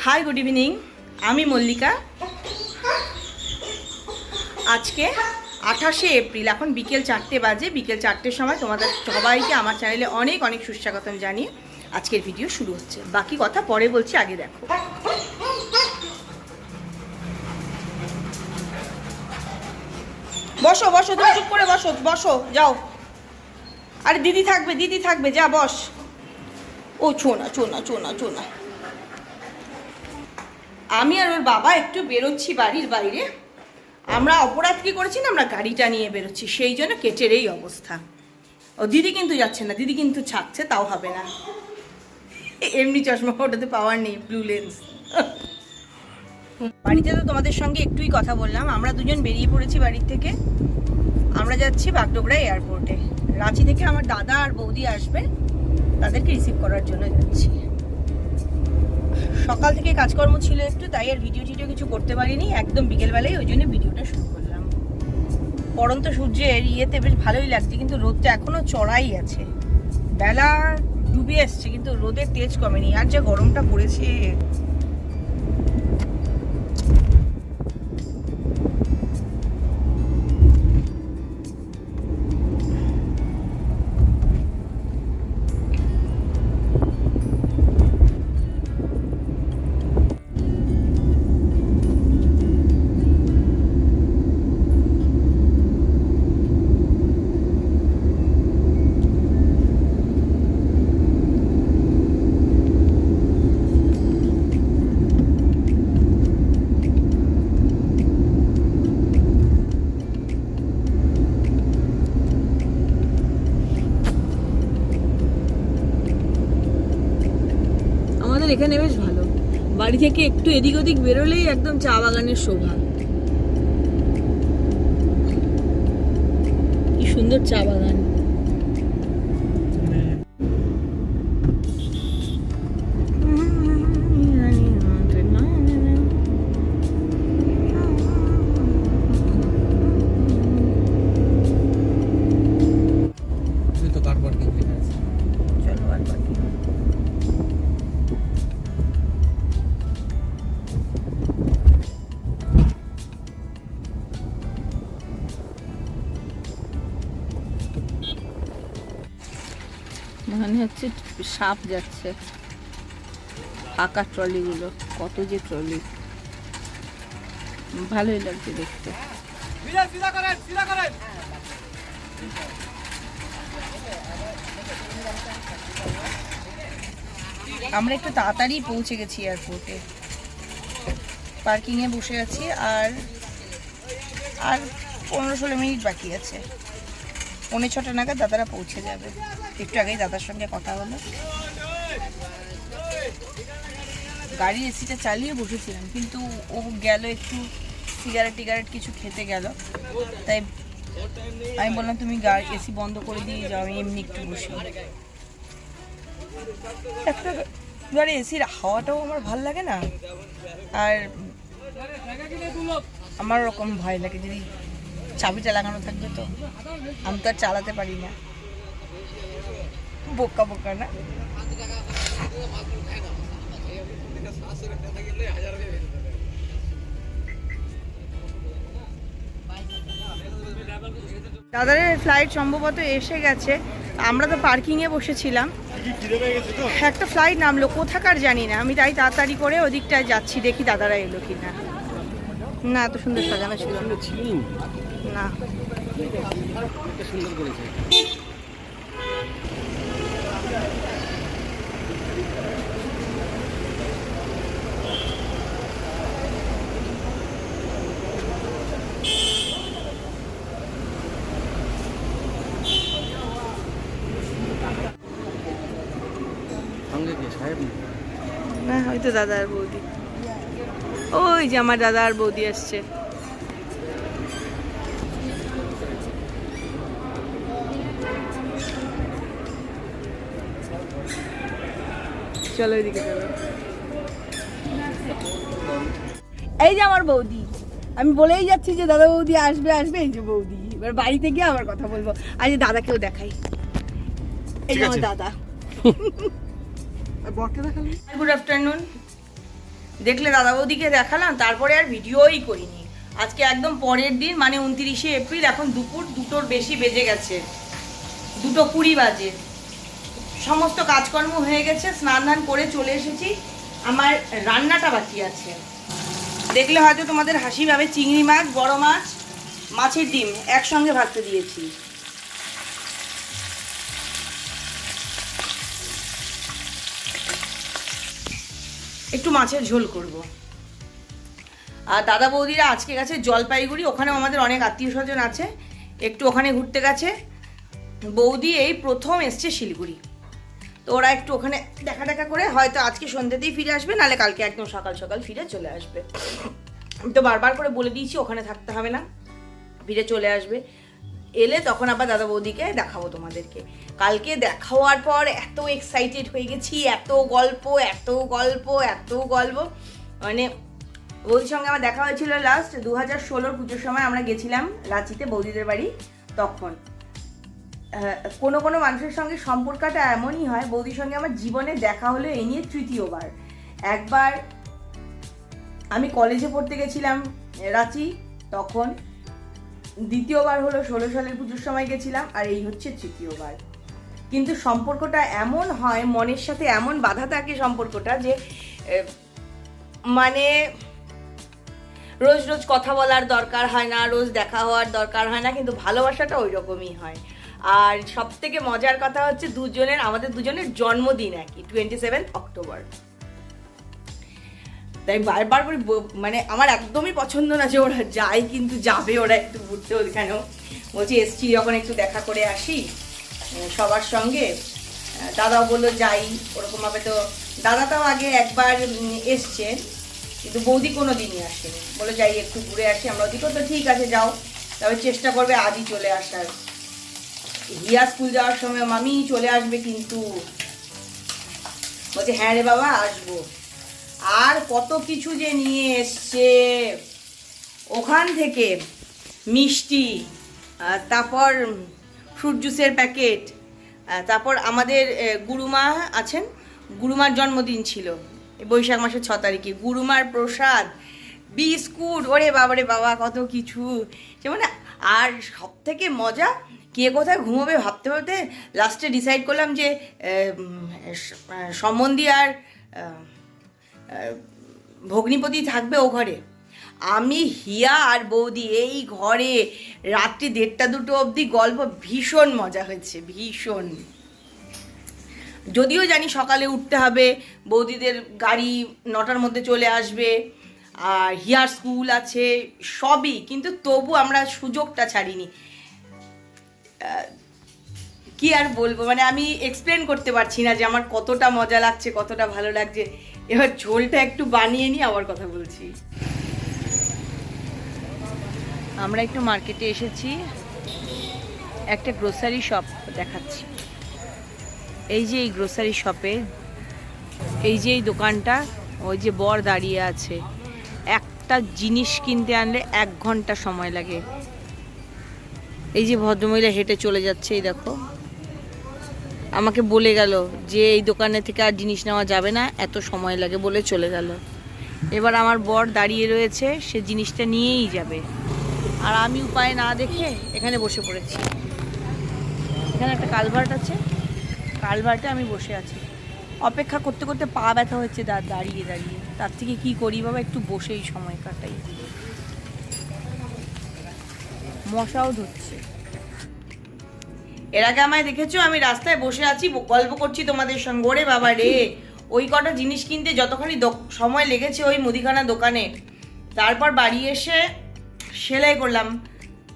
Hi good evening, আমি মল্লিকা। আজকে 28শে April, এখন বিকেল 4টে বাজে। বিকেল 4টের সময় তোমাদের সবাইকে আমার চ্যানেলে অনেক অনেক সুস্বাগতম জানিয়ে আজকের ভিডিও শুরু হচ্ছে। বাকি কথা পরে বলছি, আগে দেখো। বসো বসো, তুমি চুপ করে বসো, বসো যাও। আরে দিদি থাকবে, যা বস। ও চোনা চোনা চোনা চোনা। আমি আর ওর বাবা একটু বেরোচ্ছি বাড়ির বাইরে। আমরা অপরাধ কি করেছি না, আমরা গাড়িটা নিয়ে বেরোচ্ছি, সেই জন্য কেটের এই অবস্থা। ও দিদি কিন্তু যাচ্ছে না, দিদি কিন্তু ছাড়ছে, তাও হবে না। এমনি চশমা ওটাতে পাওয়ার নেই, ব্লু লেন্স। বাড়িতে তো তোমাদের সঙ্গে একটুই কথা বললাম। আমরা দুজন বেরিয়ে পড়েছি বাড়ির থেকে। আমরা যাচ্ছি বাগডোগরা এয়ারপোর্টে। রাঁচি থেকে আমার দাদা আর বৌদি আসবে, তাদেরকে রিসিভ করার জন্য যাচ্ছি। সকাল থেকে কাজকর্ম ছিল একটু, তাই আর ভিডিও কিছু করতে পারিনি। একদম বিকেলবেলায় ওই জন্য ভিডিওটা শুরু করলাম। পড়ন্ত সূর্যের ইয়েতে বেশ ভালোই লাগছে, কিন্তু রোদটা এখনো চড়াই আছে। বেলা ডুবে আসছে কিন্তু রোদের তেজ কমেনি। আর যা গরমটা পড়েছে। এখানে বেশ ভালো, বাড়ি থেকে একটু এদিক ওদিক বেরোলেই একদম চা বাগানের শোভা। কি সুন্দর চা বাগান। মনে হচ্ছে সাপ যাচ্ছে। ফাঁকা ট্রলিগুলো, কত যে ট্রলি, ভালোই লাগছে দেখতে। আমরা একটু তাড়াতাড়ি পৌঁছে গেছি এয়ারপোর্টে। পার্কিংয়ে বসে আছি, আর 15-16 মিনিট বাকি আছে। 6:45 নাগাদ দাদারা পৌঁছে যাবে। একটু আগেই দাদার সঙ্গে কথা হলো। গাড়ির এসিটা চালিয়ে বসেছিলাম, কিন্তু ও গেল একটু সিগারেট কিছু খেতে গেল, তাই আমি বললাম তুমি গাড়ি এসি বন্ধ করে দিয়ে যাও, আমি এমনি একটু বসি। একটা গাড়ি এসির হাওয়াটাও আমার ভাল লাগে না, আর আমার ওরকম ভয় লাগে যদি চাবিটা লাগানো থাকবে, তো আমি তো আর চালাতে পারি না। বোকা না। দাদারের ফ্লাইট সম্ভবত এসে গেছে। আমরা তো পার্কিংয়ে বসেছিলাম, একটা ফ্লাইট নামলো, কোথাকার জানি না। আমি তাই তাড়াতাড়ি করে ওদিকটায় যাচ্ছি, দেখি দাদারা এলো কিনা। না, এত সুন্দর সাজানো ছিল না। সুন্দর করেছে। না, হয়তো দাদা আর বৌদি। ওই যে আমার দাদা আর বৌদি আসছে। চলো এদিকে চলো। এই যে আমার বৌদি, আমি বলেই যাচ্ছি যে দাদা বৌদি আসবে। এই যে বৌদি, এবার বাড়িতে গিয়ে আবার কথা বলবো। আজ দাদাকেও দেখাই। এই যে আমার দাদা। Good afternoon. দেখলে দাদা বৌদিকে দেখালাম, তারপরে আর ভিডিওই করিনি। আজকে একদম পরের দিন, মানে 29শে এপ্রিল, এখন দুপুর 2টোর বেশি বেজে গেছে, 2:20 বাজে। সমস্ত কাজকর্ম হয়ে গেছে, স্নান ধান করে চলে এসেছি। আমার রান্নাটা বাকি আছে। দেখলে হয়তো তোমাদের হাসি পাবে, চিংড়ি মাছ, বড় মাছ, মাছের ডিম একসঙ্গে ভাজতে দিয়েছি। একটু মাছের ঝোল করব। আর দাদা বৌদিরা আজকে গেছে জলপাইগুড়ি, ওখানেও আমাদের অনেক আত্মীয় স্বজন আছে, একটু ওখানে ঘুরতে গেছে। বৌদি এই প্রথম এসছে শিলিগুড়ি, তো ওরা একটু ওখানে দেখা করে হয়তো আজকে সন্ধ্যেতেই ফিরে আসবে, নাহলে কালকে একদম সকাল সকাল ফিরে চলে আসবে। তো বারবার করে বলে দিয়েছি ওখানে থাকতে হবে না, ফিরে চলে আসবে। এলে তখন আবার দাদা বৌদিকে দেখাবো তোমাদেরকে। কালকে দেখা হওয়ার পর এত এক্সাইটেড হয়ে গেছি, এত গল্প, মানে বৌদির সঙ্গে আমার দেখা হয়েছিল লাস্ট 2016 পুজোর সময়। আমরা গেছিলাম রাঁচিতে বৌদিদের বাড়ি। তখন কোনো মানুষের সঙ্গে সম্পর্কটা এমনই হয়। বৌদির সঙ্গে আমার জীবনে দেখা হলো এই নিয়ে তৃতীয়বার। একবার আমি কলেজে পড়তে গেছিলাম রাঁচি, তখন দ্বিতীয়বার হলো 16 সালের পুজোর সময় গেছিলাম, আর এই হচ্ছে তৃতীয়বার। কিন্তু সম্পর্কটা এমন হয়, মনের সাথে এমন বাধা থাকে সম্পর্কটা, যে মানে রোজ রোজ কথা বলার দরকার হয় না, রোজ দেখা হওয়ার দরকার হয় না, কিন্তু ভালোবাসাটা ওই রকমই হয়। আর সব থেকে মজার কথা হচ্ছে আমাদের দুজনের জন্মদিন একই, 27 অক্টোবর। তাই বারবার করে মানে আমার একদমই পছন্দ না যে ওরা যায়, কিন্তু যাবে ওরা একটু ঘুরতে ওখানেও। বলছি এসছি যখন একটু দেখা করে আসি সবার সঙ্গে। দাদাও বললো যাই, ওরকমভাবে তো দাদাটাও আগে একবার এসছেন, কিন্তু বৌদি কোনো দিনই আসেনি। বলে যাই একটু ঘুরে আসি আমরা ওদিকেও। তো ঠিক আছে যাও, তবে চেষ্টা করবে আজই চলে আসার। হিয়া স্কুল যাওয়ার সময় মামি চলে আসবে কিন্তু। বলছে হ্যাঁ রে বাবা আসবো। আর কত কিছু যে নিয়ে এসছে ওখান থেকে, মিষ্টি, তারপর ফ্রুট জুসের প্যাকেট, তারপর আমাদের গুরুমা আছেন, গুরুমার জন্মদিন ছিল বৈশাখ মাসের 6 তারিখে। গুরুমার প্রসাদ, বিস্কুট, ওরে বাবারে বাবা কত কিছু। যেমন আর সব থেকে মজা, কে কোথায় ঘুমোবে ভাবতে ভাবতে লাস্টে ডিসাইড করলাম যে সম্বন্ধী আর ভগ্নিপতি থাকবে ও ঘরে। আমি, হিয়া আর বৌদি এই ঘরে রাত্রি 1:30-2 অবধি গল্প। ভীষণ মজা হয়েছে, ভীষণ। যদিও জানি সকালে উঠতে হবে, বৌদিদের গাড়ি 9টার মধ্যে চলে আসবে, আর হিয়ার স্কুল আছে সবই, কিন্তু তবু আমরা সুযোগটা ছাড়িনি। কি আর বলবো, মানে আমি এক্সপ্লেন করতে পারছি না যে আমার কতটা মজা লাগছে, কতটা ভালো লাগছে। এবার ঝোলটা একটু বানিয়ে নিয়ে আবার কথা বলছি। আমরা একটু মার্কেটে এসেছি, একটা গ্রোসারি শপ দেখাচ্ছি। এই যে এই গ্রোসারি শপে, এই যে এই দোকানটা, ওই যে বর দাঁড়িয়ে আছে। একটা জিনিস কিনতে আনলে 1 ঘন্টা সময় লাগে। এই যে ভদ্রমহিলা হেঁটে চলে যাচ্ছে, এই দেখো, আমাকে বলে গেল যে এই দোকানে থেকে আর জিনিস নেওয়া যাবে না, এত সময় লাগে বলে চলে গেল। এবার আমার বর দাঁড়িয়ে রয়েছে, সে জিনিসটা নিয়েই যাবে, আর আমি উপায় না দেখে এখানে বসে পড়েছি। এখানে একটা কালভার্ট আছে, কালভার্টে আমি বসে আছি। অপেক্ষা করতে করতে পা ব্যথা হচ্ছে দাঁড়িয়ে দাঁড়িয়ে। তার থেকে কি করি বাবা, একটু বসেই সময় কাটাই। মশাও ধরছে। এর আগে আমায় দেখেছো আমি রাস্তায় বসে আছি, গল্প করছি তোমাদের সঙ্গে। ওরে বাবা রে, ওই কটা জিনিস কিনতে যতখানি সময় লেগেছে ওই মুদিখানা দোকানে, তারপর বাড়ি এসে সেলাই করলাম।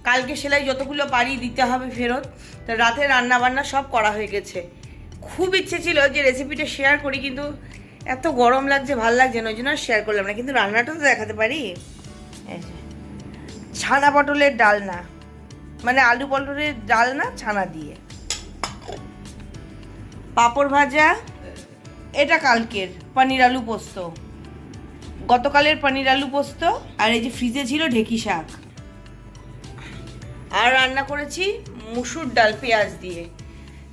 কালকে সেলাই যতগুলো পারি দিতে হবে ফেরত। তো রাতে রান্না বান্না সব করা হয়ে গেছে। খুব ইচ্ছে ছিল যে রেসিপিটা শেয়ার করি, কিন্তু এত গরম লাগছে, ভাল লাগছে না, ওই জন্য শেয়ার করলাম না। কিন্তু রান্নাটা তো দেখাতে পারি। ছানা পটলের ডালনা, মানে আলু পটলের ডালনা ছানা দিয়ে, পাঁপড় ভাজা, এটা কালকের পনির আলু পোস্ত, গতকালের পনির আলু পোস্ত, আর এই যে ফ্রিজে ছিল ঢেঁকি শাক। আর রান্না করেছি মুসুর ডাল পেঁয়াজ দিয়ে।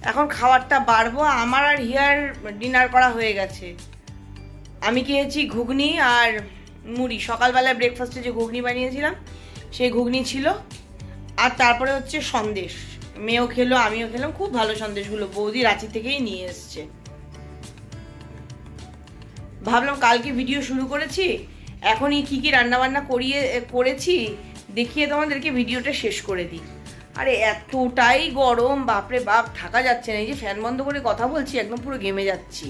এখন খাবারটা বাড়বো। আমার আর হিয়ার ডিনার করা হয়ে গেছে। আমি খেয়েছি ঘুগনি আর মুড়ি। সকালবেলা ব্রেকফাস্টে যে ঘুগনি বানিয়েছিলাম সেই ঘুগনি ছিল, আর তারপরে হচ্ছে সন্দেশ। মেয়েও খেলো, আমিও খেলাম। খুব ভালো সন্দেশগুলো, বৌদি রাঁচি থেকেই নিয়ে এসছে। ভাবলাম কালকে ভিডিও শুরু করেছি, এখনই কি কি রান্নাবান্না করেছি দেখিয়ে তোমাদেরকে ভিডিওটা শেষ করে দিই। আরে এতটাই গরম, বাপরে বাপ, থাকা যাচ্ছে না। এই যে ফ্যান বন্ধ করে কথা বলছি, একদম পুরো ঘেমে যাচ্ছি।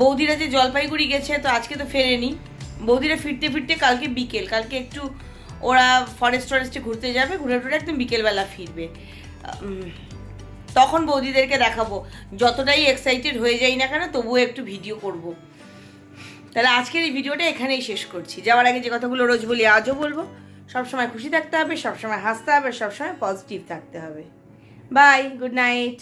বৌদিরা যে জলপাইগুড়ি গেছে, তো আজকে তো ফেরেনি। বৌদিরা ফিরতে ফিরতে কালকে বিকেল, কালকে একটু ওরা ফরেস্টে ঘুরতে যাবে, ঘুরে টুরে একদম বিকেলবেলা ফিরবে। তখন বৌদিদেরকে দেখাবো। যতটাই এক্সাইটেড হয়ে যাই না কেন, তবুও একটু ভিডিও করব। তাহলে আজকের এই ভিডিওটা এখানেই শেষ করছি। যাওয়ার আগে যে কথাগুলো রোজ বলি আজও বলবো, সবসময় খুশি থাকতে হবে, সবসময় হাসতে হবে, সবসময় পজিটিভ থাকতে হবে। Bye, good night.